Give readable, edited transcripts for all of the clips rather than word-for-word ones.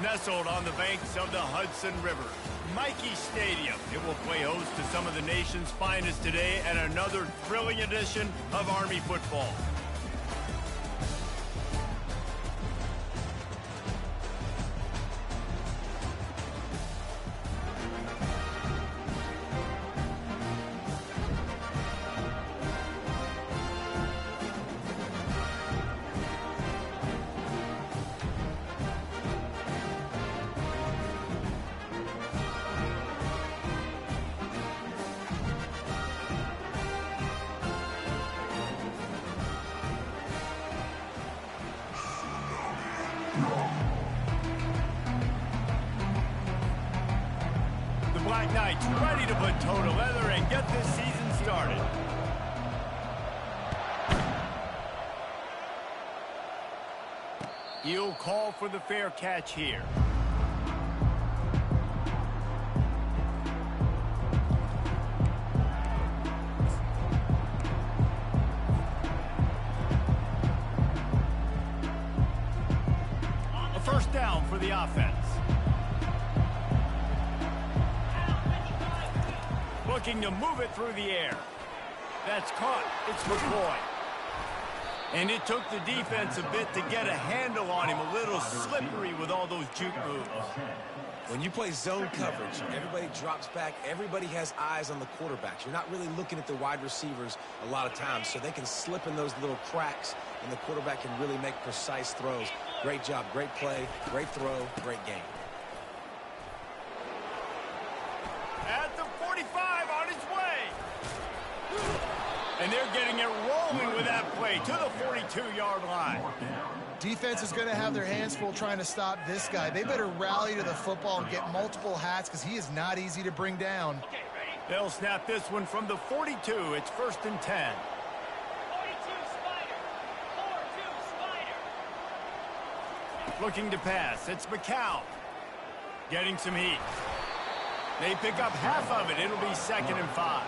Nestled on the banks of the Hudson River, Michie Stadium. It will play host to some of the nation's finest today and another thrilling edition of Army football. Black Knights ready to put toe to leather and get this season started. He'll call for the fair catch here. A first down for the offense. Looking to move it through the air. That's caught. It's McCoy. And it took the defense a bit to get a handle on him. A little slippery with all those juke moves. When you play zone coverage, everybody drops back. Everybody has eyes on the quarterbacks. You're not really looking at the wide receivers a lot of times, so they can slip in those little cracks, and the quarterback can really make precise throws. Great job, great play, great throw, great game. At the 45 on his way. And they're getting it rolling with that play to the 42-yard line. Defense is going to have their hands full trying to stop this guy. They better rally to the football and get multiple hats because he is not easy to bring down. They'll snap this one from the 42. It's 1st and 10. 42 Spider. 4-2 Spider. Looking to pass. It's McCown. Getting some heat. They pick up half of it. It'll be 2nd and 5.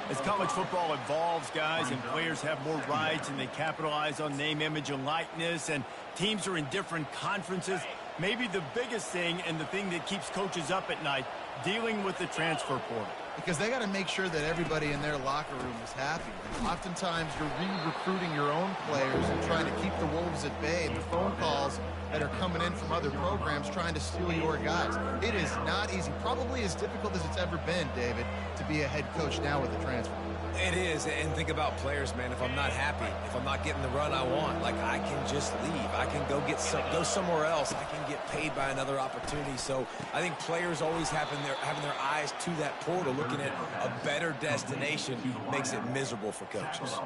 As college football evolves, guys, and players have more rights and they capitalize on name, image, and likeness, and teams are in different conferences, maybe the biggest thing and the thing that keeps coaches up at night, dealing with the transfer portal. Because they got to make sure that everybody in their locker room is happy. And oftentimes you're re-recruiting your own players and trying to keep the wolves at bay, and the phone calls that are coming in from other programs trying to steal your guys. It is not easy. Probably as difficult as it's ever been, David, to be a head coach now with the transfer. It is, and think about players, man. If I'm not happy, if I'm not getting the run I want, like, I can just leave. I can go somewhere else. I can get paid by another opportunity. So I think players always having their eyes to that portal, looking at a better destination, makes it miserable for coaches.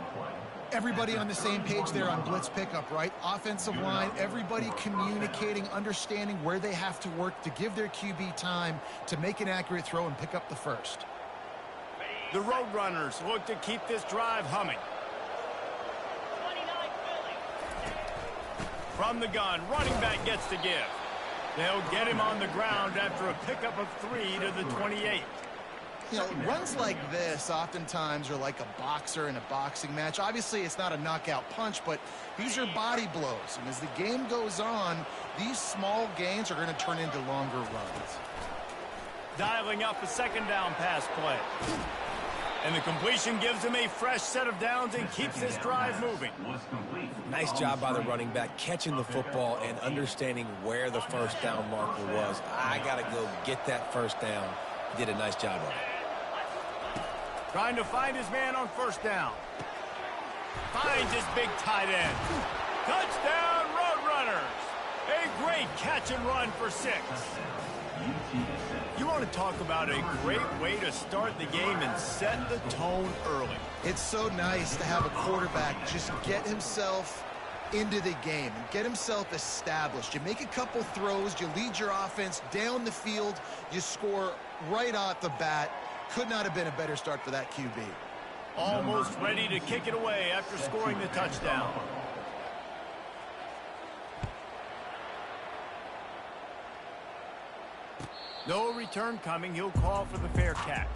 Everybody on the same page there on blitz pickup, right? Offensive line, everybody communicating, understanding where they have to work to give their QB time to make an accurate throw and pick up the first. The Roadrunners look to keep this drive humming. 29 Philly. From the gun, running back gets to give. They'll get him on the ground after a pickup of 3 to the 28. You know, runs like this oftentimes are like a boxer in a boxing match. Obviously, it's not a knockout punch, but these are body blows. And as the game goes on, these small gains are going to turn into longer runs. Dialing up a 2nd down pass play. And the completion gives him a fresh set of downs and keeps this drive moving. Nice job by the running back, catching the football and understanding where the first down marker was. I got to go get that first down. He did a nice job of it. Trying to find his man on 1st down. Finds his big tight end. Touchdown, Roadrunners. A great catch and run for 6. You want to talk about a great way to start the game and set the tone early. It's so nice to have a quarterback just get himself into the game and get himself established. You make a couple throws, you lead your offense down the field, you score right off the bat. Could not have been a better start for that QB. Almost ready to kick it away after scoring the touchdown. No return coming. He'll call for the fair catch.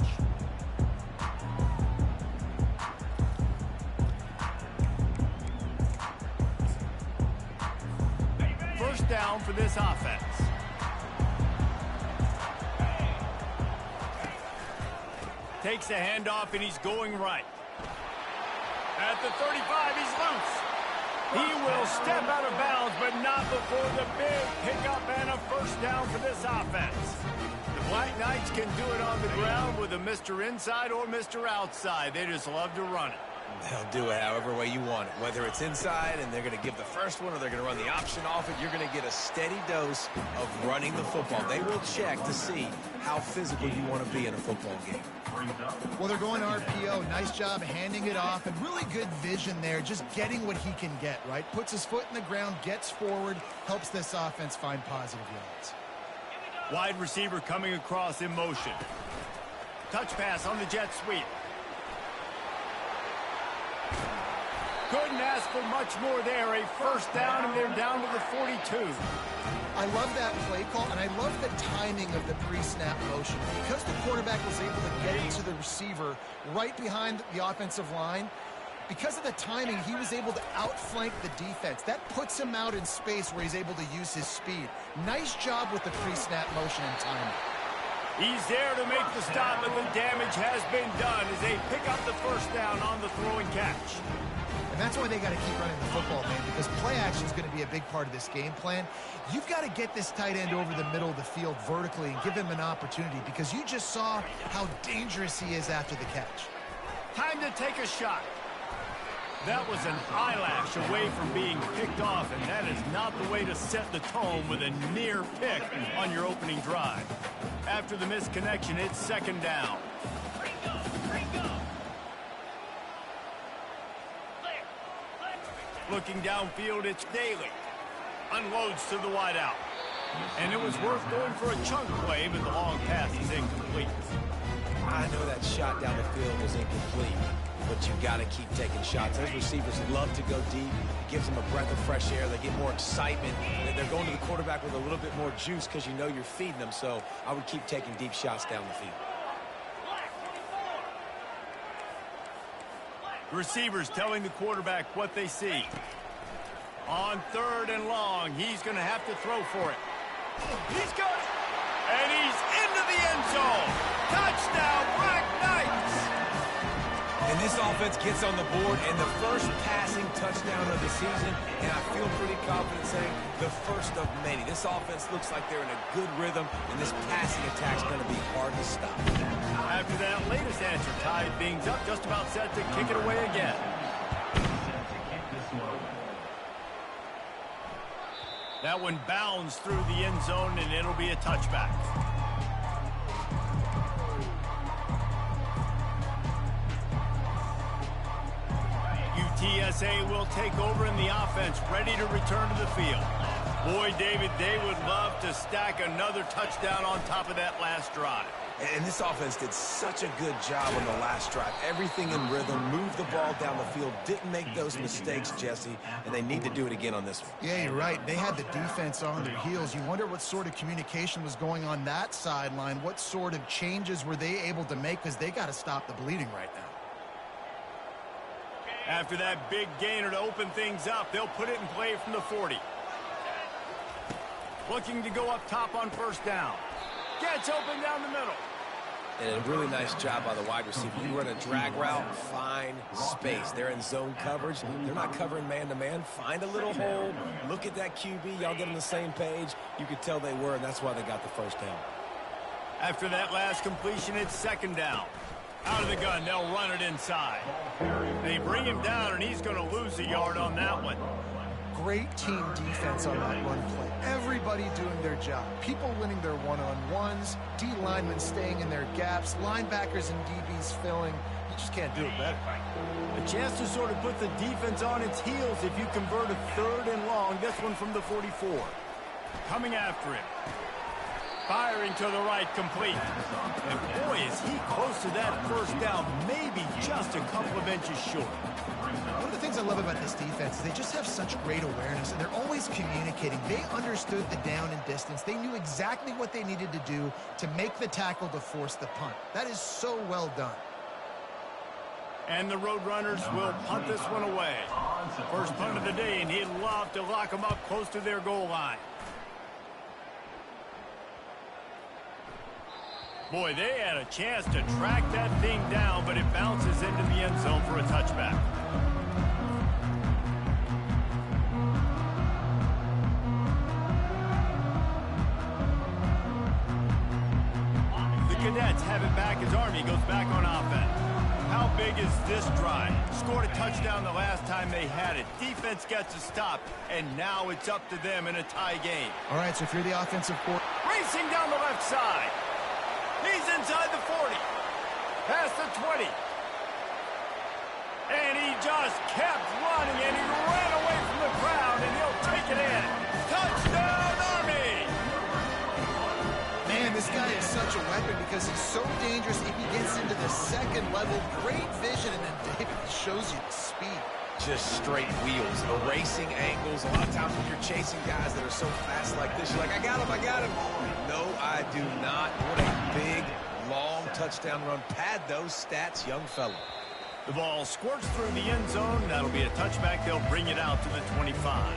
First down for this offense. Takes the handoff, and he's going right. At the 35, he's loose. He will step out of bounds, but not before the big pickup and a first down for this offense. The Black Knights can do it on the ground with a Mr. Inside or Mr. Outside. They just love to run it. They'll do it however way you want it. Whether it's inside and they're going to give the first one or they're going to run the option off it, you're going to get a steady dose of running the football. They will check to see how physical you want to be in a football game. Well, they're going RPO. Nice job handing it off, and really good vision there, just getting what he can get, right? Puts his foot in the ground, gets forward, helps this offense find positive yards. Wide receiver coming across in motion. Touch pass on the jet sweep. Couldn't ask for much more there. A first down, and they're down to the 42. I love that play call, and I love the timing of the pre-snap motion. Because the quarterback was able to get into the receiver right behind the offensive line, because of the timing, he was able to outflank the defense. That puts him out in space where he's able to use his speed. Nice job with the pre-snap motion and timing. He's there to make the stop, but the damage has been done as they pick up the first down on the throw and catch. And that's why they got to keep running the football, man, because play action is going to be a big part of this game plan. You've got to get this tight end over the middle of the field vertically and give him an opportunity, because you just saw how dangerous he is after the catch. Time to take a shot. That was an eyelash away from being picked off, and that is not the way to set the tone with a near pick on your opening drive. After the missed connection, it's second down. Looking downfield, it's Daly. Unloads to the wideout. And it was worth going for a chunk play, but the long pass is incomplete. I know that shot down the field was incomplete, but you got to keep taking shots. Those receivers love to go deep. It gives them a breath of fresh air. They get more excitement. They're going to the quarterback with a little bit more juice because you know you're feeding them. So I would keep taking deep shots down the field. Receivers telling the quarterback what they see. On third and long, he's going to have to throw for it. He's got it. And he's into the end zone. Touchdown, Black Knights. And this offense gets on the board and the first passing touchdown of the season, and I feel pretty confident saying the first of many. This offense looks like they're in a good rhythm, and this passing attack's going to be hard to stop. After that latest answer, tied things up, just about set to kick it away again. That one bounds through the end zone, and it'll be a touchback. UTSA will take over in the offense, ready to return to the field. Boy, David, they would love to stack another touchdown on top of that last drive. And this offense did such a good job on the last drive. Everything in rhythm, moved the ball down the field, didn't make those mistakes, Jesse, and they need to do it again on this one. Yeah, you're right. They had the defense on their heels. You wonder what sort of communication was going on that sideline. What sort of changes were they able to make, because they got to stop the bleeding right now. After that big gainer to open things up, they'll put it in play from the 40. Looking to go up top on first down. Gets open down the middle. And a really nice job by the wide receiver. You run a drag route, find space. They're in zone coverage. They're not covering man-to-man. Find a little hole. Look at that QB. Y'all get on the same page. You could tell they were, and that's why they got the first down. After that last completion, it's second down. Out of the gun, they'll run it inside. They bring him down, and he's going to lose a yard on that one. Great team defense on that run play. Everybody doing their job. People winning their one-on-ones, D linemen staying in their gaps, linebackers and DBs filling. You just can't do it better. A chance to sort of put the defense on its heels if you convert a third and long. This one from the 44. Coming after him. Firing to the right, complete. And boy, is he close to that first down, maybe just a couple of inches short. One of the things I love about this defense is they just have such great awareness, and they're always communicating. They understood the down and distance. They knew exactly what they needed to do to make the tackle to force the punt. That is so well done. And the Roadrunners will punt this one away. First punt of the day, and he'd love to lock them up close to their goal line. Boy, they had a chance to track that thing down, but it bounces into the end zone for a touchback. The Cadets have it back as Army goes back on offense. How big is this drive? Scored a touchdown the last time they had it. Defense gets a stop, and now it's up to them in a tie game. All right, so if you're the offensive coordinator, Racing down the left side. He's inside the 40. Past the 20. And he just kept running, and he ran away from the crowd, and he'll take it in. Touchdown, Army! man, this guy is such a weapon because he's so dangerous if he gets into the second level. Great vision, and then David shows you the speed. Just straight wheels, erasing angles. A lot of times when you're chasing guys that are so fast like this, you're like, I got him. No, I do not. What a big, long touchdown run. Pad those stats, young fella. The ball squirts through the end zone. That'll be a touchback. They'll bring it out to the 25.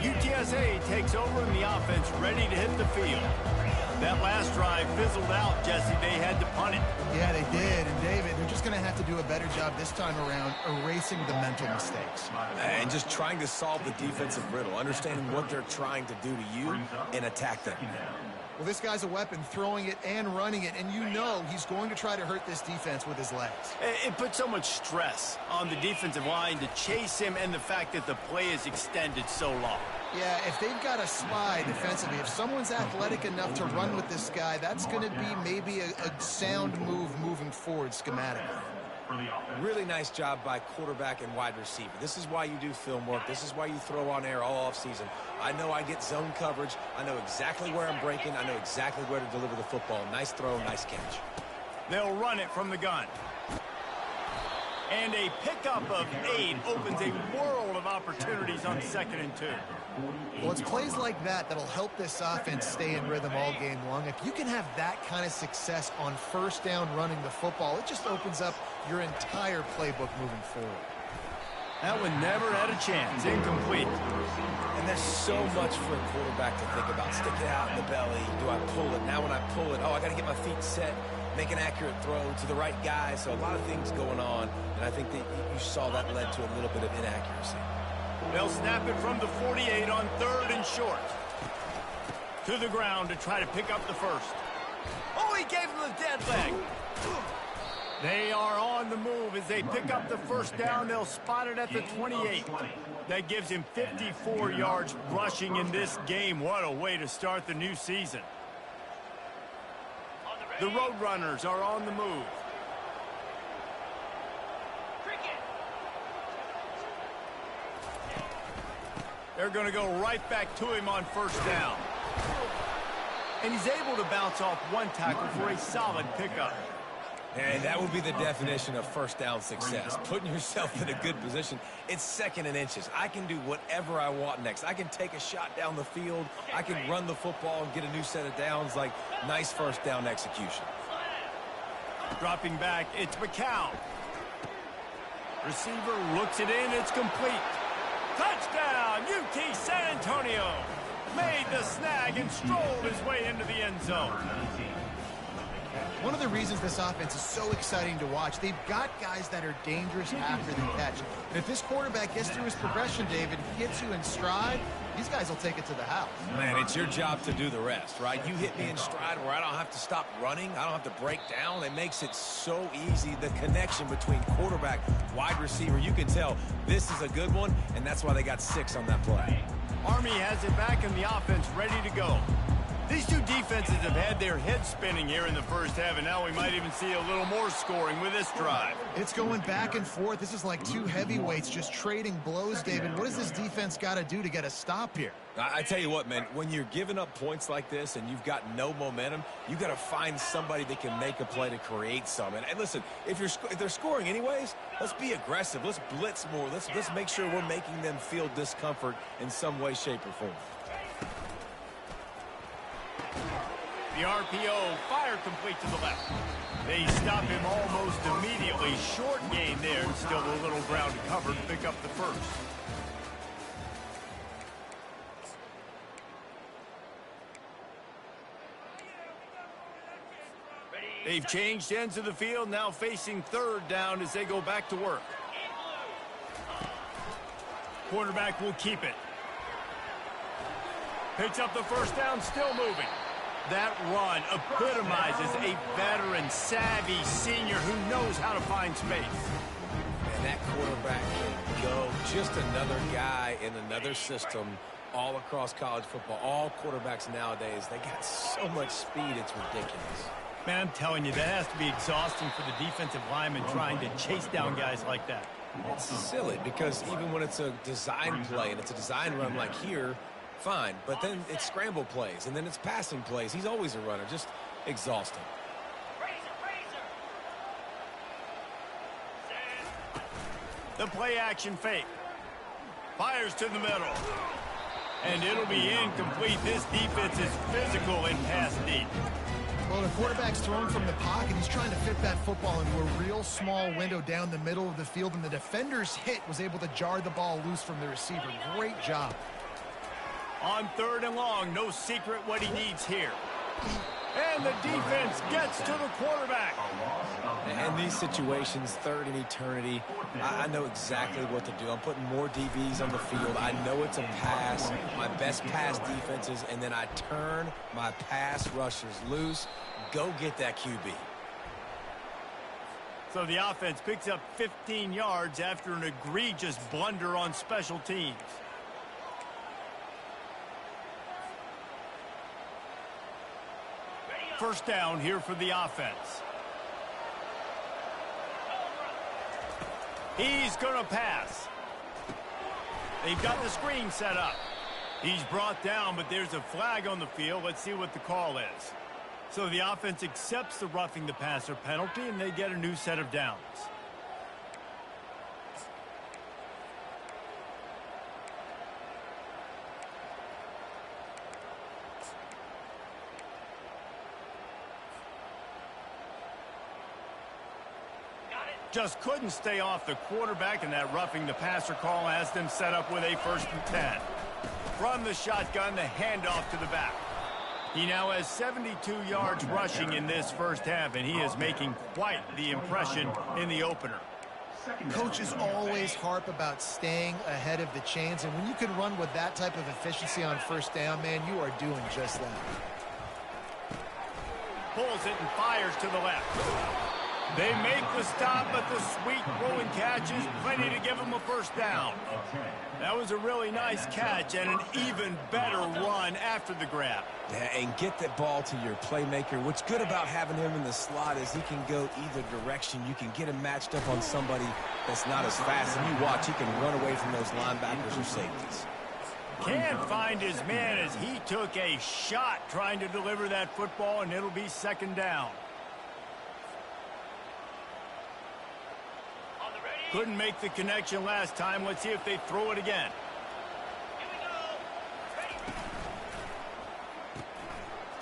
UTSA takes over in the offense, ready to hit the field. That last drive fizzled out, Jesse. They had to punt it. Yeah, they did. And David, they're just going to have to do a better job this time around erasing the mental mistakes. And just trying to solve the defensive riddle, understanding what they're trying to do to you and attack them. Well, this guy's a weapon, throwing it and running it, and you know he's going to try to hurt this defense with his legs. It puts so much stress on the defensive line to chase him, and the fact that the play is extended so long. Yeah, if they've got a spy defensively, if someone's athletic enough to run with this guy, that's going to be maybe a sound move moving forward schematically. Really nice job by quarterback and wide receiver. This is why you do film work. This is why you throw on air all offseason. I know I get zone coverage. I know exactly where I'm breaking. I know exactly where to deliver the football. Nice throw, nice catch. They'll run it from the gun. And a pickup of 8 opens a world of opportunities on 2nd and 2. Well, it's plays like that that'll help this offense stay in rhythm all game long. If you can have that kind of success on first down running the football, it just opens up your entire playbook moving forward. That one never had a chance. Incomplete. And there's so much for a quarterback to think about. Stick it out in the belly. Do I pull it? Now when I pull it, I got to get my feet set, make an accurate throw to the right guy. So a lot of things going on, and I think that you saw that led to a little bit of inaccuracy. They'll snap it from the 48 on 3rd and short. To the ground to try to pick up the first. Oh, he gave him the dead leg. They are on the move as they pick up the first down. They'll spot it at the 28. That gives him 54 yards rushing in this game. What a way to start the new season. The Roadrunners are on the move. They're going to go right back to him on first down. And he's able to bounce off one tackle for a solid pickup. And that would be the definition of first down success. Putting yourself in a good position. It's 2nd and inches. I can do whatever I want next. I can take a shot down the field. I can run the football and get a new set of downs. Like, nice first down execution. Dropping back, it's McCown. Receiver looks it in, it's complete. Touchdown, UT San Antonio. Made the snag and strolled his way into the end zone. One of the reasons this offense is so exciting to watch, they've got guys that are dangerous after the catch. And if this quarterback gets through his progression, David, gets you in stride, these guys will take it to the house. Man, it's your job to do the rest, right? You hit me in stride where I don't have to stop running. I don't have to break down. It makes it so easy. The connection between quarterback, wide receiver, you can tell this is a good one, and that's why they got 6 on that play. Army has it back in the offense, ready to go. These two defenses have had their heads spinning here in the first half, and now we might even see a little more scoring with this drive. It's going back and forth. This is like two heavyweights just trading blows, David. What does this defense got to do to get a stop here? I tell you what, man, when you're giving up points like this and you've got no momentum, you got to find somebody that can make a play to create some. And listen, if they're scoring anyways, let's be aggressive. Let's blitz more. Let's make sure we're making them feel discomfort in some way, shape, or form. The RPO, fire complete to the left. They stop him almost immediately. Short gain there, and still a little ground covered to pick up the first. They've changed ends of the field, now facing third down as they go back to work. Quarterback will keep it. Picks up the first down, still moving. That run epitomizes a veteran, savvy senior who knows how to find space. And that quarterback can go. Just another guy in another system all across college football. All quarterbacks nowadays, they got so much speed, it's ridiculous. Man, I'm telling you, that has to be exhausting for the defensive lineman trying to chase down guys like that. It's silly because even when it's a design play and it's a design run like here, fine. But then it's scramble plays and then it's passing plays. He's always a runner. Just exhausting. The play action fake. Fires to the middle. And it'll be incomplete. This defense is physical in pass deep. Well, the quarterback's thrown from the pocket. He's trying to fit that football into a real small window down the middle of the field, and the defender's hit was able to jar the ball loose from the receiver. Great job. On third and long, no secret what he needs here. And the defense gets to the quarterback. In these situations, third and eternity, I know exactly what to do. I'm putting more DBs on the field. I know it's a pass, my best pass defenses, and then I turn my pass rushers loose. Go get that QB. So the offense picks up 15 yards after an egregious blunder on special teams. First down here for the offense. He's going to pass. They've got the screen set up. He's brought down, but there's a flag on the field. Let's see what the call is. So the offense accepts the roughing the passer penalty, and they get a new set of downs. Just couldn't stay off the quarterback, and that roughing the passer call has them set up with a 1st and 10. From the shotgun, the handoff to the back. He now has 72 yards rushing in this first half, and he is making quite the impression in the opener. Coaches always harp about staying ahead of the chains, and when you can run with that type of efficiency on first down, man, you are doing just that. Pulls it and fires to the left. They make the stop, but the sweet rolling catch is plenty to give them a first down. That was a really nice catch and an even better run after the grab. Yeah, and get that ball to your playmaker. What's good about having him in the slot is he can go either direction. You can get him matched up on somebody that's not as fast, and you watch, he can run away from those linebackers or safeties. Can't find his man as he took a shot trying to deliver that football, and it'll be second down. Couldn't make the connection last time. Let's see if they throw it again.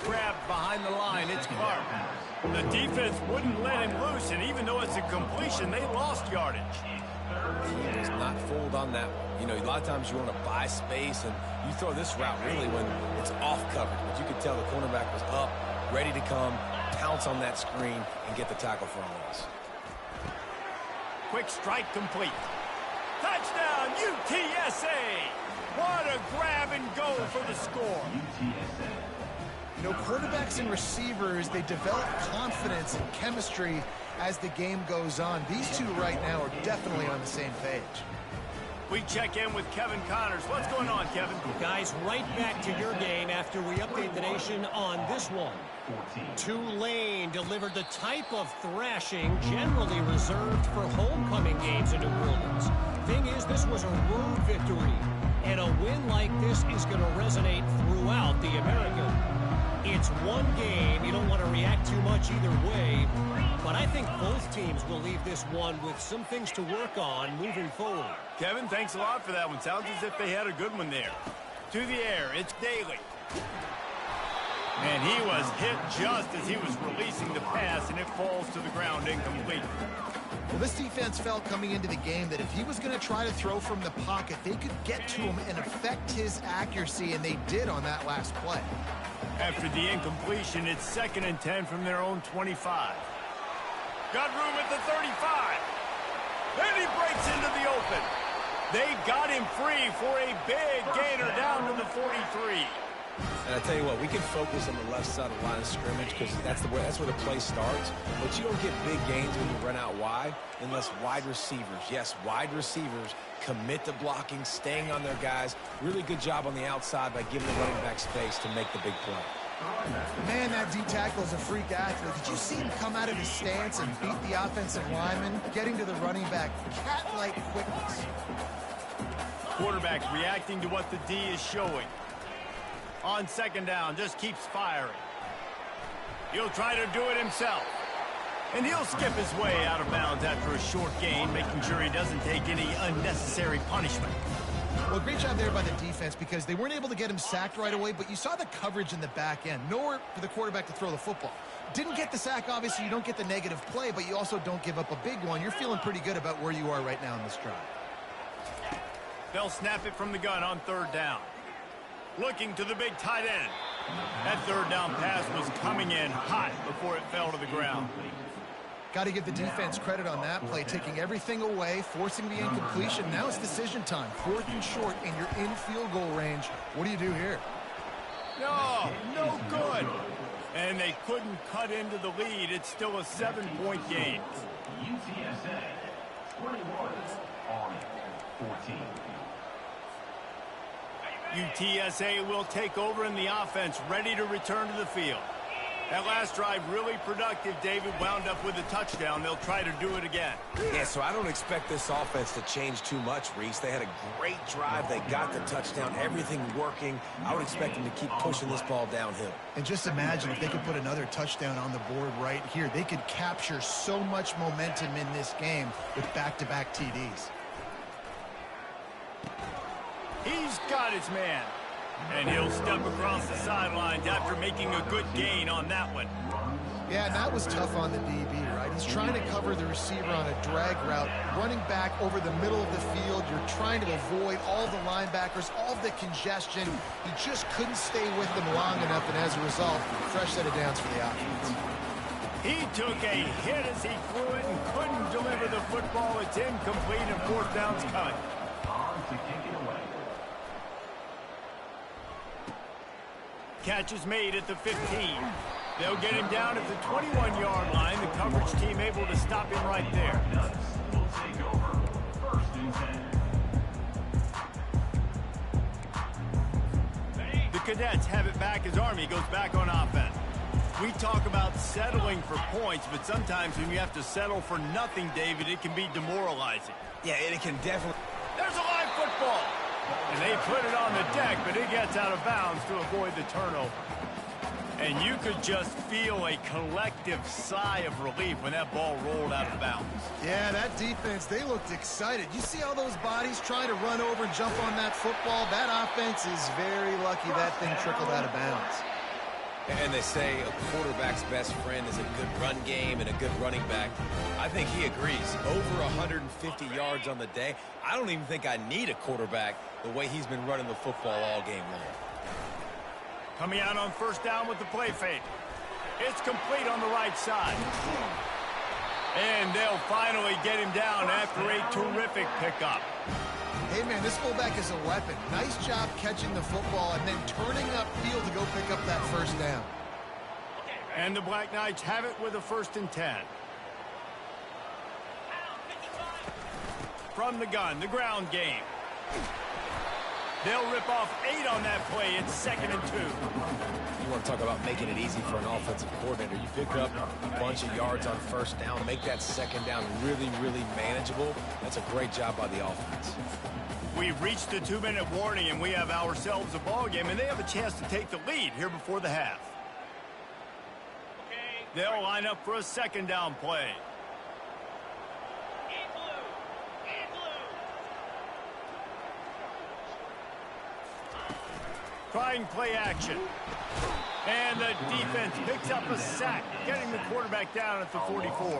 Grabbed behind the line. It's Clark. The defense wouldn't let him loose, and even though it's a completion, they lost yardage. He was not fooled on that one. You know, a lot of times you want to buy space, and you throw this route really when it's off coverage. But you could tell the cornerback was up, ready to come, pounce on that screen, and get the tackle for a loss. Quick strike complete. Touchdown, UTSA! What a grab and go for the score. You know, quarterbacks and receivers, they develop confidence and chemistry as the game goes on. These two right now are definitely on the same page. We check in with Kevin Connors. What's going on, Kevin? Guys, right back to your game after we update the nation on this one. Tulane delivered the type of thrashing generally reserved for homecoming games in New Orleans. Thing is, this was a road victory, and a win like this is going to resonate throughout the American. It's one game. You don't want to react too much either way, but I think both teams will leave this one with some things to work on moving forward. Kevin, thanks a lot for that one. Sounds as if they had a good one there. To the air, it's Daly. And he was hit just as he was releasing the pass, and it falls to the ground incomplete. Well, this defense felt coming into the game that if he was going to try to throw from the pocket, they could get to him and affect his accuracy, and they did on that last play. After the incompletion, it's 2nd and 10 from their own 25. Got room at the 35. And he breaks into the open. They got him free for a big gainer down to the 43. And I tell you what, we can focus on the left side of the line of scrimmage because that's where the play starts. But you don't get big gains when you run out wide unless wide receivers, yes, wide receivers, commit to blocking, staying on their guys. Really good job on the outside by giving the running back space to make the big play. Man, that D-tackle is a freak athlete. Did you see him come out of his stance and beat the offensive lineman, getting to the running back, cat-like quickness? Quarterback reacting to what the D is showing. On 2nd down, just keeps firing. He'll try to do it himself. And he'll skip his way out of bounds after a short gain, making sure he doesn't take any unnecessary punishment. Well, great job there by the defense because they weren't able to get him sacked right away, but you saw the coverage in the back end. Nowhere for the quarterback to throw the football. Didn't get the sack, obviously. You don't get the negative play, but you also don't give up a big one. You're feeling pretty good about where you are right now in this drive. They'll snap it from the gun on 3rd down. Looking to the big tight end. That 3rd down pass was coming in hot before it fell to the ground. Got to give the defense credit on that play, taking everything away, forcing the incompletion. Now it's decision time. 4th and short, and you're in field goal range. What do you do here? No good. And they couldn't cut into the lead. It's still a 7-point game. UTSA 21, Army 14. UTSA will take over in the offense, ready to return to the field. That last drive really productive. David wound up with a touchdown. They'll try to do it again. Yeah, so I don't expect this offense to change too much, Reese. They had a great drive. They got the touchdown, everything working. I would expect them to keep pushing this ball downhill. And just imagine if they could put another touchdown on the board right here. They could capture so much momentum in this game with back-to-back TDs. He's got his man. And he'll step across the sidelines after making a good gain on that one. Yeah, and that was tough on the DB, right? He's trying to cover the receiver on a drag route, running back over the middle of the field. You're trying to avoid all the linebackers, all the congestion. He just couldn't stay with them long enough, and as a result, fresh set of downs for the offense. He took a hit as he threw it and couldn't deliver the football. It's incomplete and 4th down's coming. On to kick it away. Catch is made at the 15. They'll get him down at the 21-yard line. The coverage team able to stop him right there. Will take over 1st and 10. The Cadets have it back as Army goes back on offense. We talk about settling for points, but sometimes when you have to settle for nothing, David, it can be demoralizing. Yeah, and it can definitely... There's a live football. And they put it on the deck, but it gets out of bounds to avoid the turnover. And you could just feel a collective sigh of relief when that ball rolled out of bounds. Yeah, that defense, they looked excited. You see all those bodies trying to run over and jump on that football? That offense is very lucky that thing trickled out of bounds. And they say a quarterback's best friend is a good run game and a good running back. I think he agrees. Over 150 yards on the day. I don't even think I need a quarterback the way he's been running the football all game long. Coming out on 1st down with the play fake. It's complete on the right side. And they'll finally get him down after a terrific pickup. Hey, man, this fullback is a weapon. Nice job catching the football and then turning upfield to go pick up that 1st down. And the Black Knights have it with a 1st and 10. From the gun, the ground game. They'll rip off 8 on that play. It's 2nd and 2. You want to talk about making it easy for an offensive coordinator. You pick up a bunch of yards on 1st down, make that 2nd down really, really manageable. That's a great job by the offense. We've reached the 2-minute warning, and we have ourselves a ball game, and they have a chance to take the lead here before the half. They'll line up for a 2nd down play. Trying play action. And the defense picks up a sack, getting the quarterback down at the 44.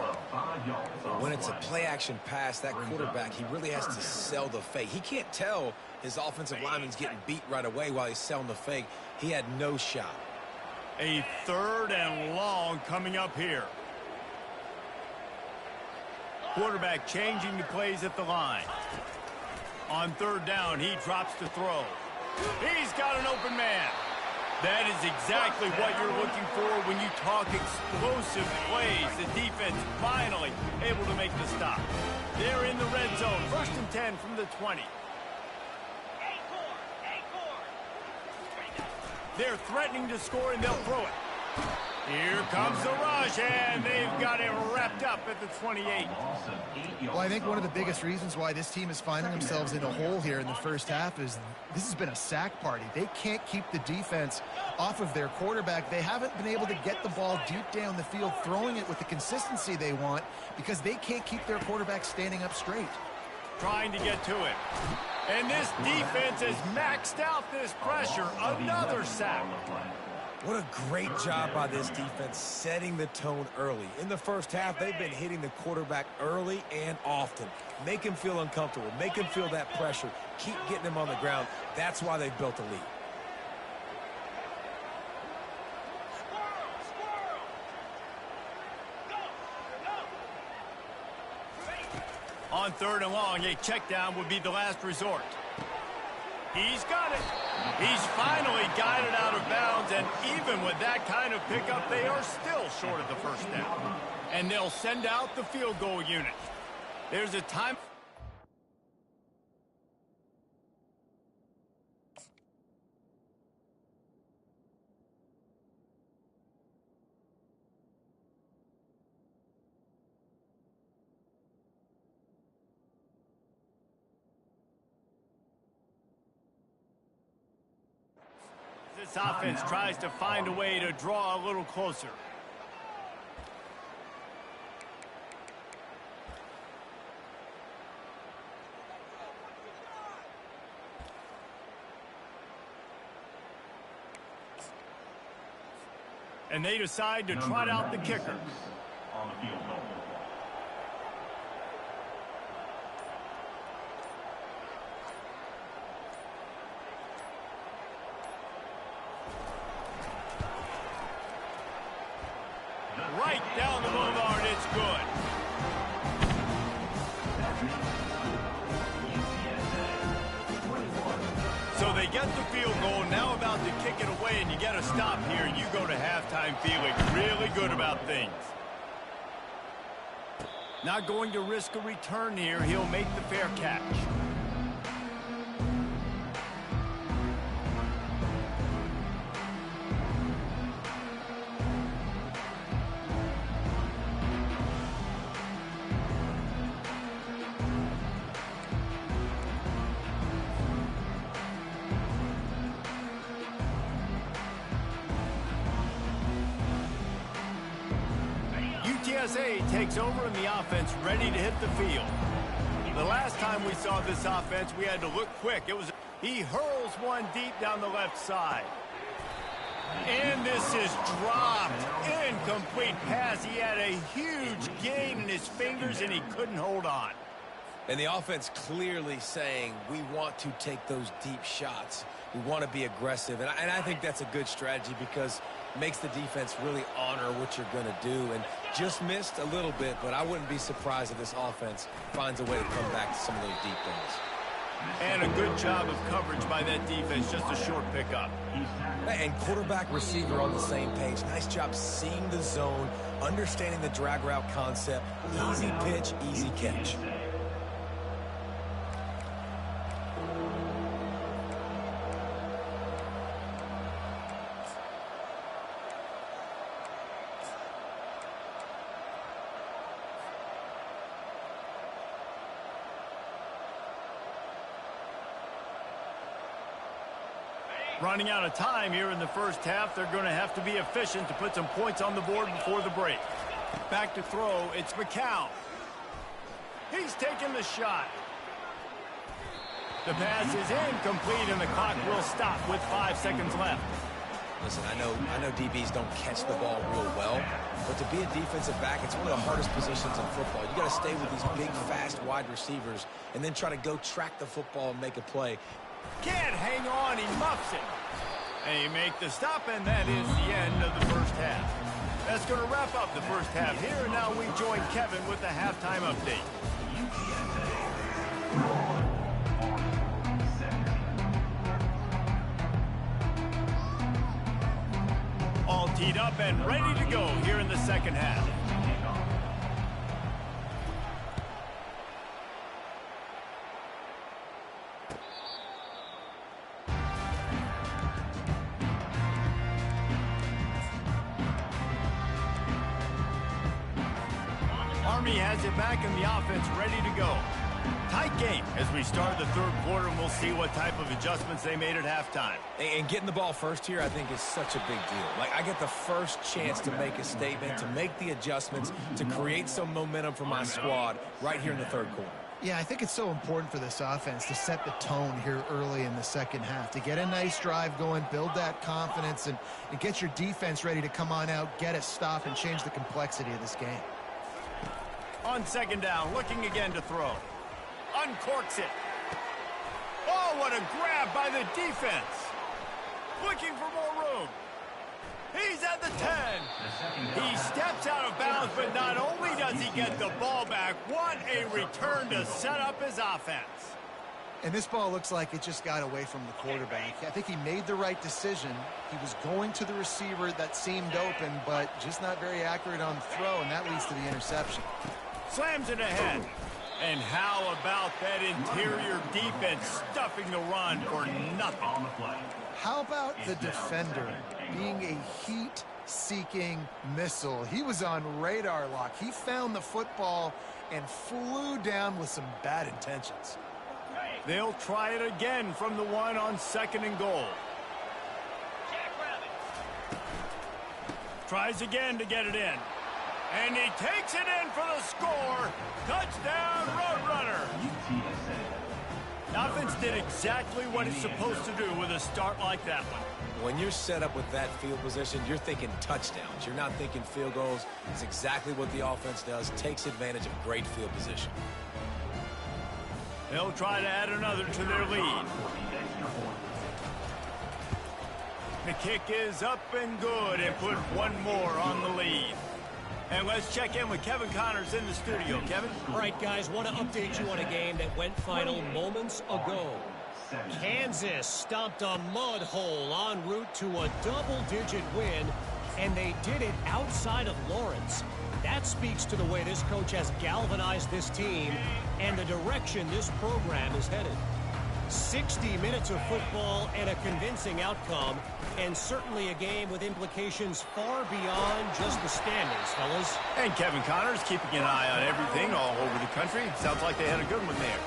When it's a play-action pass, that quarterback, he really has to sell the fake. He can't tell his offensive lineman's getting beat right away while he's selling the fake. He had no shot. A 3rd and long coming up here. Quarterback changing the plays at the line. On 3rd down, he drops to throw. He's got an open man. That is exactly what you're looking for when you talk explosive plays. The defense finally able to make the stop. They're in the red zone. 1st and 10 from the 20. They're threatening to score, and they'll throw it. Here comes the rush, and they've got it wrapped up at the 28. Well, I think one of the biggest reasons why this team is finding themselves in a hole here in the first half is this has been a sack party. They can't keep the defense off of their quarterback. They haven't been able to get the ball deep down the field, throwing it with the consistency they want because they can't keep their quarterback standing up straight. Trying to get to it. And this defense has maxed out this pressure. Another sack. What a great job by this defense setting the tone early. In the first half, they've been hitting the quarterback early and often. Make him feel uncomfortable. Make him feel that pressure. Keep getting him on the ground. That's why they've built a lead. On 3rd and long, a check down would be the last resort. He's got it. He's finally got it out of bounds, and even with that kind of pickup, they are still short of the first down. And they'll send out the field goal unit. There's a time. This offense tries to find a way to draw a little closer. And they decide to trot out the kicker. On the field goal. Right down the boulevard, it's good. So they get the field goal, now about to kick it away, and you get a stop here. You go to halftime feeling really good about things. Not going to risk a return here. He'll make the fair catch. UTSA takes over in the offense, ready to hit the field. The last time we saw this offense, we had to look quick. He hurls one deep down the left side. And this is dropped. Incomplete pass. He had a huge gain in his fingers, and he couldn't hold on. And the offense clearly saying, we want to take those deep shots. We want to be aggressive. And I think that's a good strategy because it makes the defense really honor what you're going to do. And just missed a little bit, but I wouldn't be surprised if this offense finds a way to come back to some of those deep things. And a good job of coverage by that defense, just a short pickup. And quarterback, receiver on the same page. Nice job seeing the zone, understanding the drag route concept. Easy pitch, easy catch. Running out of time here in the first half. They're going to have to be efficient to put some points on the board before the break. Back to throw. It's McCown. He's taking the shot. The pass is incomplete, and the clock will stop with 5 seconds left. Listen, I know DBs don't catch the ball real well, but to be a defensive back, it's one of the hardest positions in football. You got to stay with these big, fast wide receivers and then try to go track the football and make a play. Can't hang on, he muffs it. And he make the stop, and that is the end of the first half. That's going to wrap up the first half here, and now we join Kevin with the halftime update. All teed up and ready to go here in the second half. Army has it back and the offense ready to go. Tight game as we start the third quarter, and we'll see what type of adjustments they made at halftime. And getting the ball first here, I think, is such a big deal. Like, I get the first chance to make a statement, to make the adjustments, to create some momentum for my squad right here in the third quarter. Yeah, I think it's so important for this offense to set the tone here early in the second half, to get a nice drive going, build that confidence, and get your defense ready to come on out, get a stop, and change the complexity of this game. On second down, looking again to throw. Uncorks it. Oh, what a grab by the defense. Looking for more room. He's at the 10. He steps out of bounds, but not only does he get the ball back, what a return to set up his offense. And this ball looks like it just got away from the quarterback. I think he made the right decision. He was going to the receiver that seemed open, but just not very accurate on the throw, and that leads to the interception. Slams it ahead. And how about that interior defense stuffing the run for nothing? How about the defender being a heat-seeking missile? He was on radar lock. He found the football and flew down with some bad intentions. They'll try it again from the one on second and goal. Tries again to get it in. And he takes it in for the score. Touchdown, Roadrunner. The offense did exactly what it's supposed to do with a start like that one. When you're set up with that field position, you're thinking touchdowns. You're not thinking field goals. It's exactly what the offense does. Takes advantage of great field position. They'll try to add another to their lead. The kick is up and good and put one more on the lead. And let's check in with Kevin Connors in the studio. Kevin? All right, guys, want to update you on a game that went final moments ago. Kansas stopped a mud hole en route to a double-digit win, and they did it outside of Lawrence. That speaks to the way this coach has galvanized this team and the direction this program is headed. 60 minutes of football and a convincing outcome, and certainly a game with implications far beyond just the standings, fellas. And Kevin Connors keeping an eye on everything all over the country. Sounds like they had a good one there.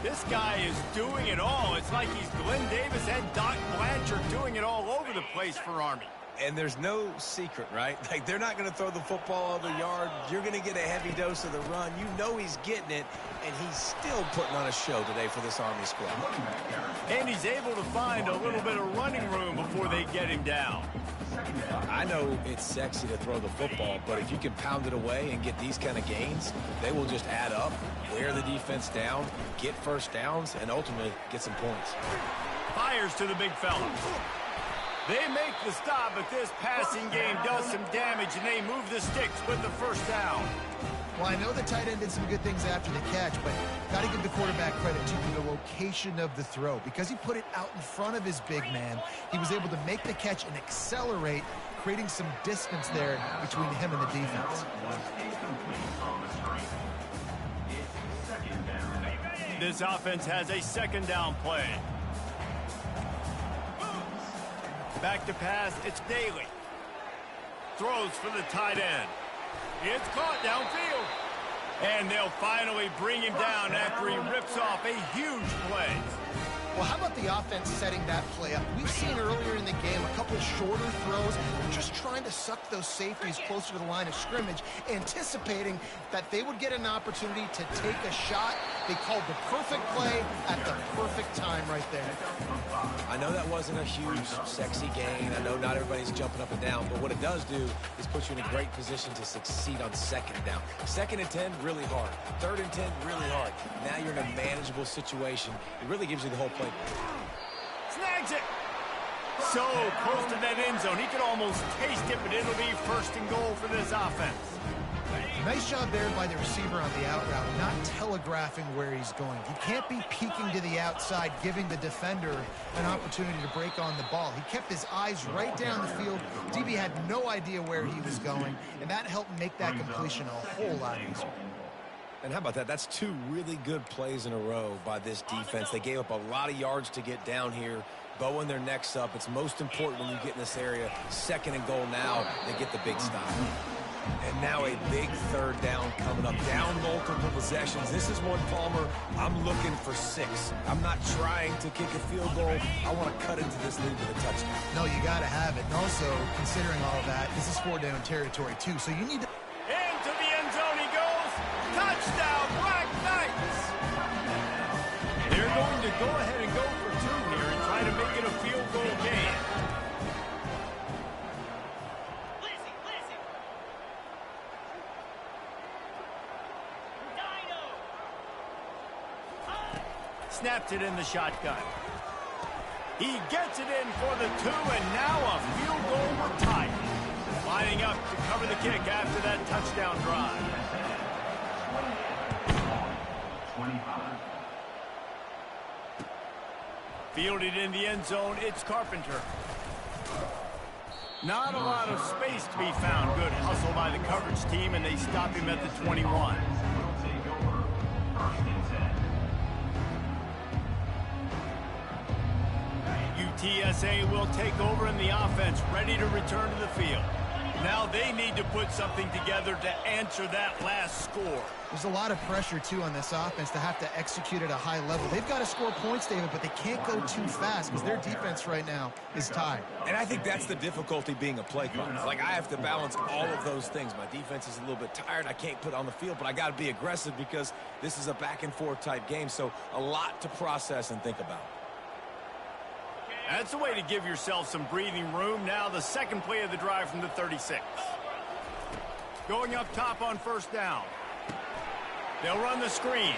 This guy is doing it all. It's like he's Glenn Davis and Doc Blanchard doing it all over the place for Army. And there's no secret, right? Like, they're not going to throw the football over the yard. You're going to get a heavy dose of the run. You know he's getting it, and he's still putting on a show today for this Army squad. And he's able to find a little bit of running room before they get him down. I know it's sexy to throw the football, but if you can pound it away and get these kind of gains, they will just add up, wear the defense down, get first downs, and ultimately get some points. Fires to the big fella. They make the stop, but this passing game does some damage, and they move the sticks with the first down. Well, I know the tight end did some good things after the catch, but got to give the quarterback credit to the location of the throw. Because he put it out in front of his big man, he was able to make the catch and accelerate, creating some distance there between him and the defense. This offense has a second down play. Back to pass, it's Daly. Throws for the tight end. It's caught downfield. And they'll finally bring him down after he rips off a huge play. Well, how about the offense setting that play up? We've seen earlier in the game a couple shorter throws, just trying to suck those safeties closer to the line of scrimmage, anticipating that they would get an opportunity to take a shot. They called the perfect play at the perfect time right there. I know that wasn't a huge, sexy gain. I know not everybody's jumping up and down, but what it does do is put you in a great position to succeed on second down. 2nd and 10, really hard. 3rd and 10, really hard. Now you're in a manageable situation. It really gives you the whole play. Snags it. So close to that end zone. He could almost taste it, but it'll be 1st and goal for this offense. Nice job there by the receiver on the out route, not telegraphing where he's going. He can't be peeking to the outside, giving the defender an opportunity to break on the ball. He kept his eyes right down the field. DB had no idea where he was going, and that helped make that completion a whole lot easier. And how about that? That's 2 really good plays in a row by this defense. They gave up a lot of yards to get down here, bowing their necks up. It's most important when you get in this area. 2nd and goal now, they get the big stop. And now a big 3rd down coming up. Down multiple possessions. This is one, Palmer, I'm looking for 6. I'm not trying to kick a field goal. I want to cut into this lead with a touchdown. No, you got to have it. And also, considering all of that, this is 4-down territory, too. So you need to... Into the end zone he goes. Touchdown, Black Knights. They're going to go ahead and go for 2 here and try to make it a field goal game. Snaps it in the shotgun. He gets it in for the 2, and now a field goal with time. Lining up to cover the kick after that touchdown drive. 25. Fielded in the end zone, it's Carpenter. Not a lot of space to be found. Good hustle by the coverage team, and they stop him at the 21. Will take over 1st and 10. UTSA will take over in the offense, ready to return to the field. Now they need to put something together to answer that last score. There's a lot of pressure, too, on this offense to have to execute at a high level. They've got to score points, David, but they can't go too fast because their defense right now is tired. And I think that's the difficulty being a play caller. Like, I have to balance all of those things. My defense is a little bit tired. I can't put it on the field, but I got to be aggressive because this is a back-and-forth type game, so a lot to process and think about. That's a way to give yourself some breathing room. Now the 2nd play of the drive from the 36. Going up top on 1st down. They'll run the screen.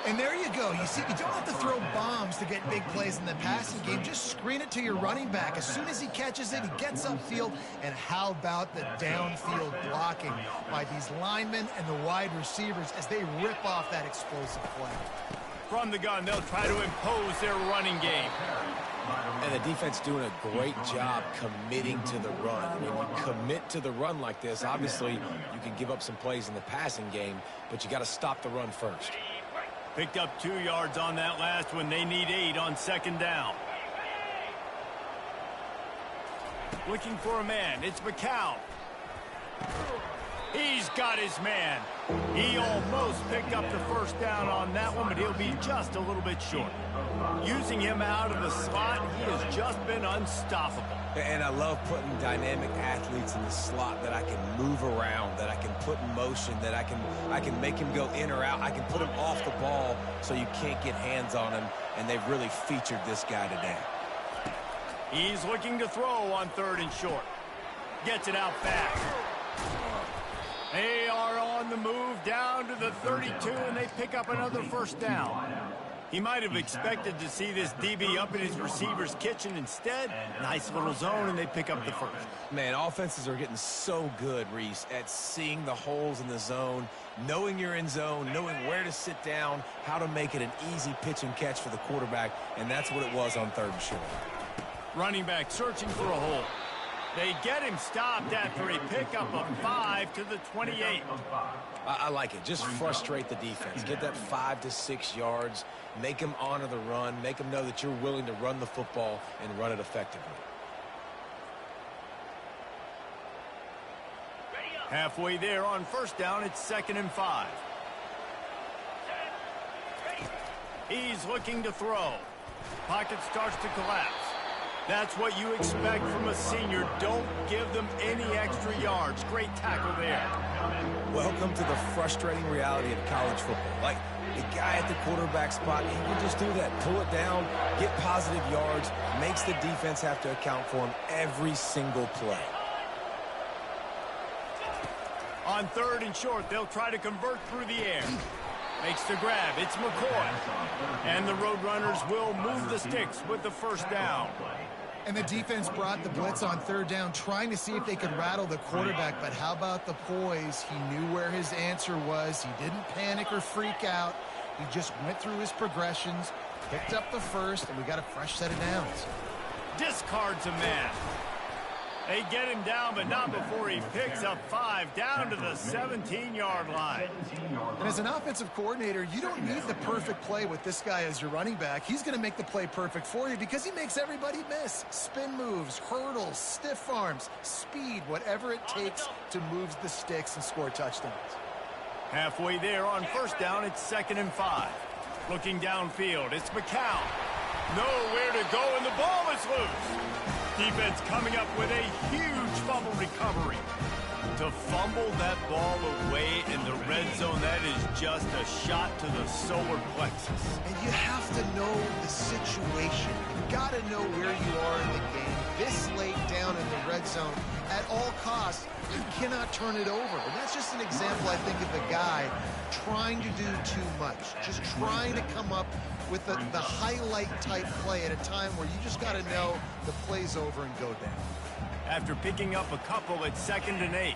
And there you go. You see, you don't have to throw bombs to get big plays in the passing game. Just screen it to your running back. As soon as he catches it, he gets upfield. And how about the downfield blocking by these linemen and the wide receivers as they rip off that explosive play. From the gun, they'll try to impose their running game. And the defense doing a great job committing to the run. When you commit to the run like this, obviously you can give up some plays in the passing game, but you got to stop the run first. Picked up 2 yards on that last one. They need 8 on 2nd down. Looking for a man. It's McCown. He's got his man. He almost picked up the 1st down on that one, but he'll be just a little bit short. Using him out of the slot, he has just been unstoppable. And I love putting dynamic athletes in the slot that I can move around, that I can put in motion, that I can make him go in or out. I can put him off the ball so you can't get hands on him, and they've really featured this guy today. He's looking to throw on 3rd and short. Gets it out fast. They are on the move down to the 32, and they pick up another 1st down. He might have expected to see this DB up in his receiver's kitchen. Instead, nice little zone, and they pick up the 1st. Man, offenses are getting so good, Reese, at seeing the holes in the zone, knowing you're in zone, knowing where to sit down, how to make it an easy pitch and catch for the quarterback, and that's what it was on 3rd and short. Running back searching for a hole. They get him stopped after a pickup of 5 to the 28. I like it. Just frustrate the defense. Get that 5 to 6 yards. Make them honor the run. Make them know that you're willing to run the football and run it effectively. Halfway there on 1st down, it's 2nd and 5. He's looking to throw. Pocket starts to collapse. That's what you expect from a senior. Don't give them any extra yards. Great tackle there. Welcome to the frustrating reality of college football. Like, the guy at the quarterback spot, he can just do that. Pull it down, get positive yards, makes the defense have to account for him every single play. On 3rd and short, they'll try to convert through the air. Makes the grab. It's McCoy. And the Roadrunners will move the sticks with the first down. And the defense brought the blitz on 3rd down, trying to see if they could rattle the quarterback. But how about the poise? He knew where his answer was. He didn't panic or freak out. He just went through his progressions, picked up the first, and we got a fresh set of downs. Discards a man. They get him down, but not before he picks up 5 down to the 17-yard line. And as an offensive coordinator, you don't need the perfect play with this guy as your running back. He's going to make the play perfect for you because he makes everybody miss. Spin moves, hurdles, stiff arms, speed, whatever it takes to move the sticks and score touchdowns. Halfway there on 1st down, it's 2nd and 5. Looking downfield, it's McCown. Nowhere to go, and the ball is loose. Defense coming up with a huge fumble recovery. To fumble that ball away in the red zone, that is just a shot to the solar plexus. And you have to know the situation. You've got to know where you are in the game. This late down in the red zone, at all costs, you cannot turn it over. And that's just an example, I think, of a guy trying to do too much. Just trying to come up with the highlight-type play at a time where you just got to know the play's over and go down. After picking up a couple at 2nd and 8.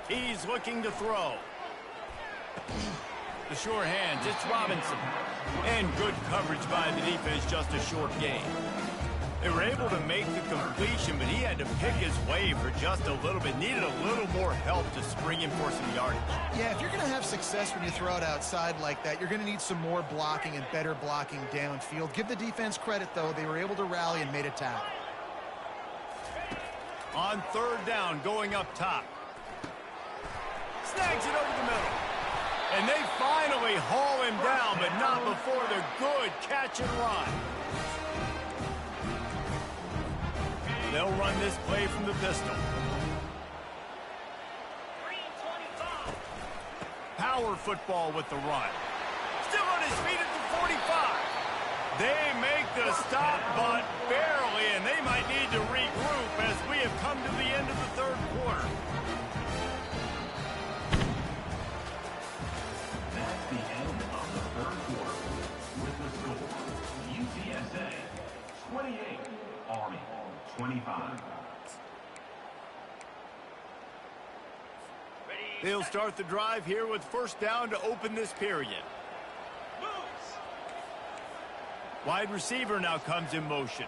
He's looking to throw. The sure hands, it's Robinson. And good coverage by the defense, just a short gain. They were able to make the completion, but he had to pick his way for just a little bit. Needed a little more help to spring in for some yardage. Yeah, if you're going to have success when you throw it outside like that, you're going to need some more blocking and better blocking downfield. Give the defense credit, though. They were able to rally and made a tackle. On 3rd down, going up top. Snags it over the middle. And they finally haul him down, but not before the good catch and run. They'll run this play from the pistol. Power football with the run. Still on his feet at the 45. They make the stop, but barely, and they might need to regroup as we have come to the end of the 3rd quarter. That's the end of the 3rd quarter. With the score, UTSA 28, Army 25. They'll start the drive here with 1st down to open this period. Wide receiver now comes in motion.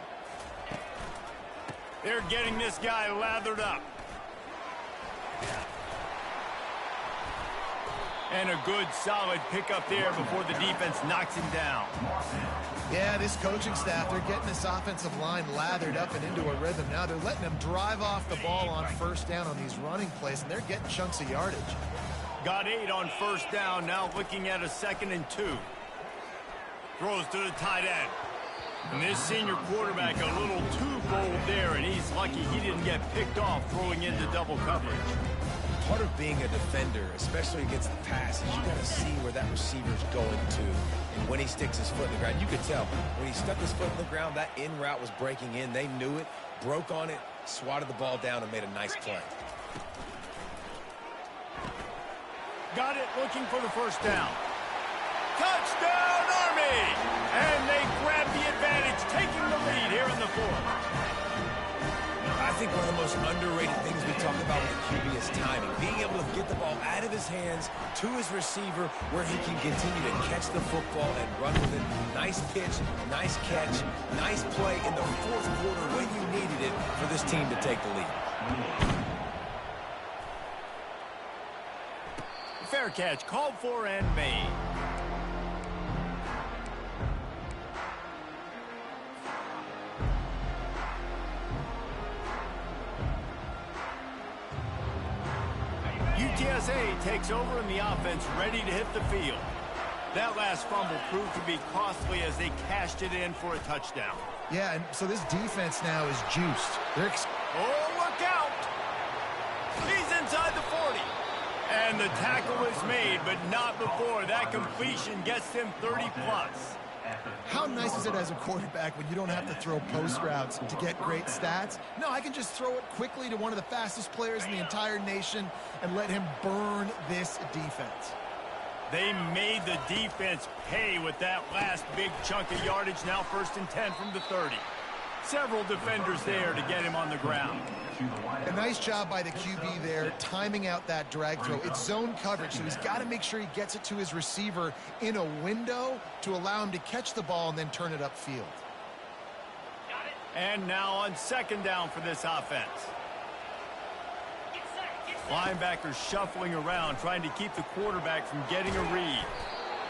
They're getting this guy lathered up. And a good, solid pickup there before the defense knocks him down. Yeah, this coaching staff, they're getting this offensive line lathered up and into a rhythm. Now they're letting them drive off the ball on 1st down on these running plays, and they're getting chunks of yardage. Got 8 on 1st down, now looking at a 2nd and 2. Throws to the tight end. And this senior quarterback a little too bold there, and he's lucky he didn't get picked off throwing into double coverage. Part of being a defender, especially against the pass, is you got to see where that receiver's going to. And when he sticks his foot in the ground, you could tell. When he stuck his foot in the ground, that in route was breaking in. They knew it, broke on it, swatted the ball down, and made a nice play. Got it, looking for the 1st down. Touchdown, Army! And they grab the advantage, taking the lead here in the 4th. I think one of the most underrated things we talk about with QB is timing. Being able to get the ball out of his hands to his receiver where he can continue to catch the football and run with it. Nice pitch, nice catch, nice play in the 4th quarter when you needed it for this team to take the lead. Fair catch, called for and made. UTSA takes over and the offense ready to hit the field. That last fumble proved to be costly as they cashed it in for a touchdown. Yeah, and so this defense now is juiced. Oh, look out! He's inside the 40. And the tackle is made, but not before that completion gets him 30-plus. How nice is it as a quarterback when you don't have to throw post routes to get great stats? No, I can just throw it quickly to one of the fastest players in the entire nation and let him burn this defense. They made the defense pay with that last big chunk of yardage. Now 1st and 10 from the 30. Several defenders there to get him on the ground. A nice job by the QB there, timing out that drag throw. It's zone coverage, so he's got to make sure he gets it to his receiver in a window to allow him to catch the ball and then turn it upfield. And now on 2nd down for this offense. Linebackers shuffling around, trying to keep the quarterback from getting a read.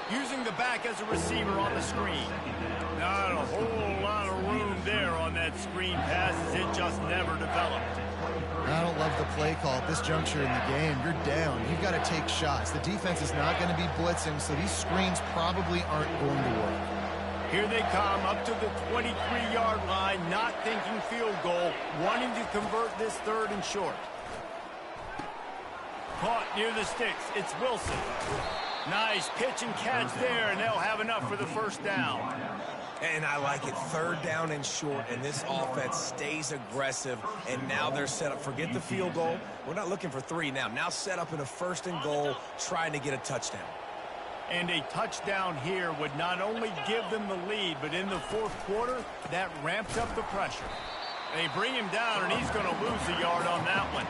Using the back as a receiver on the screen. Not a whole lot of room there on that screen pass as it just never developed. I don't love the play call at this juncture in the game. You're down. You've got to take shots. The defense is not going to be blitzing, so these screens probably aren't going to work. Here they come up to the 23-yard line, not thinking field goal, wanting to convert this 3rd and short. Caught near the sticks. It's Wilson. Nice pitch and catch there, and they'll have enough for the 1st down. And I like it. 3rd down and short, and this offense stays aggressive, and now they're set up. Forget the field goal. We're not looking for 3 now. Now set up in a 1st and goal, trying to get a touchdown. And a touchdown here would not only give them the lead, but in the 4th quarter, that ramped up the pressure. They bring him down, and he's going to lose a yard on that one.